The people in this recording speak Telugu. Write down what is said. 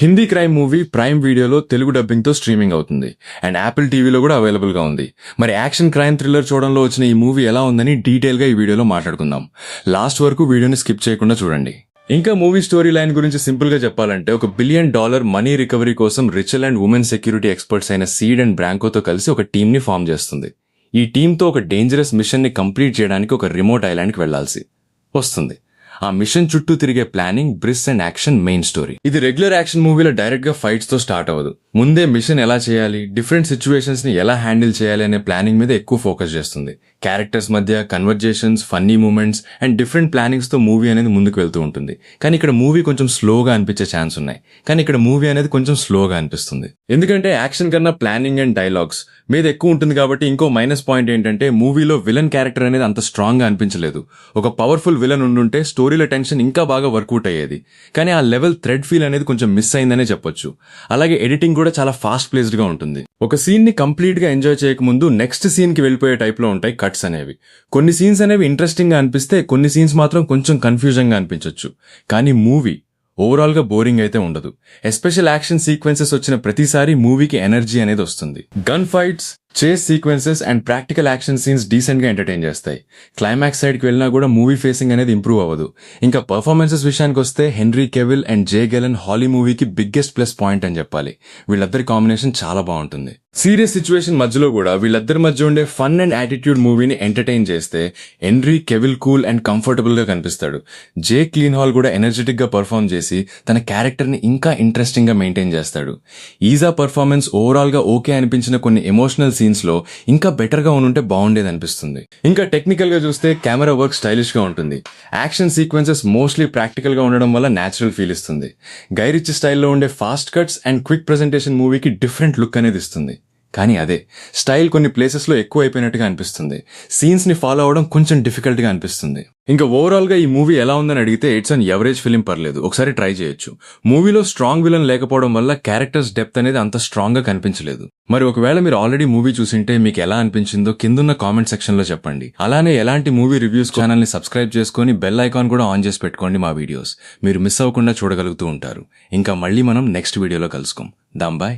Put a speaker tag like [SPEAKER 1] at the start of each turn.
[SPEAKER 1] హిందీ క్రైమ్ మూవీ ప్రైమ్ వీడియోలో తెలుగు డబ్బింగ్తో స్ట్రీమింగ్ అవుతుంది అండ్ యాపిల్ టీవీలో కూడా అవైలబుల్గా ఉంది. మరి యాక్షన్ క్రైమ్ థ్రిల్లర్ చూడంలో వచ్చిన ఈ మూవీ ఎలా ఉందని డీటెయిల్గా ఈ వీడియోలో మాట్లాడుకుందాం. లాస్ట్ వరకు వీడియోని స్కిప్ చేయకుండా చూడండి. ఇంకా మూవీ స్టోరీ లైన్ గురించి సింపుల్గా చెప్పాలంటే, ఒక $1 బిలియన్ మనీ రికవరీ కోసం రిచల్ అండ్ ఉమెన్ సెక్యూరిటీ ఎక్స్పర్ట్స్ అయిన సీడ్ అండ్ బ్రాంకోతో కలిసి ఒక టీంని ఫామ్ చేస్తుంది. ఈ టీంతో ఒక డేంజరస్ మిషన్ని కంప్లీట్ చేయడానికి ఒక రిమోట్ ఐలాండ్కి వెళ్లాల్సి వస్తుంది. ఆ మిషన్ చుట్టూ తిరిగే planning, bliss and action main story. ఇది రెగ్యులర్ యాక్షన్ మూవీలో డైరెక్ట్ గా ఫైట్స్ తో స్టార్ట్ అవ్వదు. ముందే మిషన్ ఎలా చేయాలి, డిఫరెంట్ సిచ్యువేషన్స్ ని ఎలా హ్యాండిల్ చేయాలి అనే ప్లానింగ్ మీద ఎక్కువ ఫోకస్ చేస్తుంది. క్యారెక్టర్స్ మధ్య conversations, funny moments and different plannings తో మూవీ అనేది ముందుకు వెళ్తూ ఉంటుంది. కానీ ఇక్కడ మూవీ కొంచెం స్లోగా అనిపించే ఛాన్స్ ఉన్నాయి. ఎందుకంటే యాక్షన్ కన్నా ప్లానింగ్ అండ్ డైలాగ్స్ మీద ఎక్కువ ఉంటుంది కాబట్టి. ఇంకో మైనస్ పాయింట్ ఏంటంటే, మూవీలో విలన్ క్యారెక్టర్ అనేది అంత స్ట్రాంగ్ గా అనిపించలేదు. ఒక పవర్ఫుల్ విలన్ ఉండుంటే స్టోరీలో టెన్షన్ ఇంకా బాగా వర్కౌట్ అయ్యేది. కానీ ఆ లెవెల్ థ్రెడ్ ఫీల్ అనేది కొంచెం మిస్ అయిందనే చెప్పొచ్చు. అలాగే ఎడిటింగ్ కూడా చాలా ఫాస్ట్ ప్లేస్డ్ గా ఉంటుంది. ఒక సీన్ ని కంప్లీట్ గా ఎంజాయ్ చేయకముందు నెక్స్ట్ సీన్ కి వెళ్ళిపోయే టైప్ లో ఉంటాయి కట్స్ అనేవి. కొన్ని సీన్స్ అనేవి ఇంట్రెస్టింగ్ గా అనిపిస్తే, కొన్ని సీన్స్ మాత్రం కొంచెం కన్ఫ్యూజన్ గా అనిపించవచ్చు. కానీ మూవీ ఓవరాల్ గా బోరింగ్ అయితే ఉండదు. ఎస్పెషల్ యాక్షన్ సీక్వెన్సెస్ వచ్చిన ప్రతిసారి మూవీకి ఎనర్జీ అనేది వస్తుంది. గన్ ఫైట్స్, చేస్ sequences and practical action scenes decent గా ఎంటర్టైన్ చేస్తాయి. క్లైమాక్స్ సైడ్ కి వెళ్ళినా కూడా మూవీ ఫేసింగ్ అనేది ఇంప్రూవ్ అవ్వదు. ఇంకా పర్ఫార్మెన్సెస్ విషయానికి వస్తే, హెన్రీ కెవిల్ అండ్ జే గెలెన్ హాలీ మూవీకి బిగ్గెస్ట్ ప్లస్ పాయింట్ అని చెప్పాలి. వీళ్ళిద్దరి కాంబినేషన్ చాలా బాగుంటుంది. సీరియస్ సిచ్యువేషన్ మధ్యలో కూడా వీళ్ళిద్దరి మధ్య ఉండే ఫన్ అండ్ యాటిట్యూడ్ మూవీని ఎంటర్టైన్ చేస్తే, హెన్రీ కెవిల్ కూల్ అండ్ కంఫర్టబుల్ గా కనిపిస్తాడు. జే క్లీన్ హాల్ కూడా ఎనర్జెటిక్ గా పర్ఫార్మ్ చేసి తన క్యారెక్టర్ ని ఇంకా ఇంట్రెస్టింగ్ గా మెయింటైన్ చేస్తాడు. ఈజా పర్ఫార్మెన్స్ ఓవరాల్ గా ఓకే అనిపించిన కొన్ని ఎమోషనల్ సీన్స్ లో ఇంకా బెటర్ గా ఉంటే బాగుండేది అనిపిస్తుంది. ఇంకా టెక్నికల్ గా చూస్తే కెమెరా వర్క్ స్టైలిష్ గా ఉంటుంది. యాక్షన్ సీక్వెన్సెస్ మోస్ట్లీ ప్రాక్టికల్ గా ఉండడం వల్ల నేచురల్ ఫీల్ ఇస్తుంది. గై రిచ్ స్టైల్లో ఉండే fast cuts and quick presentation మూవీకి డిఫరెంట్ లుక్ అనేది ఇస్తుంది. కానీ అదే స్టైల్ కొన్ని ప్లేసెస్ లో ఎక్కువ అయిపోయినట్టుగా అనిపిస్తుంది. సీన్స్ ని ఫాలో అవడం కొంచెం డిఫికల్ట్ గా అనిపిస్తుంది. ఇంకా ఓవరాల్ గా ఈ మూవీ ఎలా ఉందని అడిగితే, ఇట్స్ అన్ ఎవరేజ్ ఫిలిం, పర్లేదు, ఒకసారి ట్రై చేయొచ్చు. మూవీలో స్ట్రాంగ్ విలన్ లేకపోవడం వల్ల క్యారెక్టర్స్ డెప్త్ అనేది అంత స్ట్రాంగ్ గా కనిపించలేదు. మరి ఒకవేళ మీరు ఆల్రెడీ మూవీ చూసింటే మీకు ఎలా అనిపించిందో కిందున్న కామెంట్ సెక్షన్ లో చెప్పండి. అలానే ఎలాంటి మూవీ రివ్యూస్ ఛానల్ ని సబ్స్క్రైబ్ చేసుకుని బెల్ ఐకాన్ కూడా ఆన్ చేసి పెట్టుకోండి. మా వీడియోస్ మీరు మిస్ అవ్వకుండా చూడగలుగుతూ ఉంటారు. ఇంకా మళ్ళీ మనం నెక్స్ట్ వీడియోలో కలుసుకుందాం. బాయ్.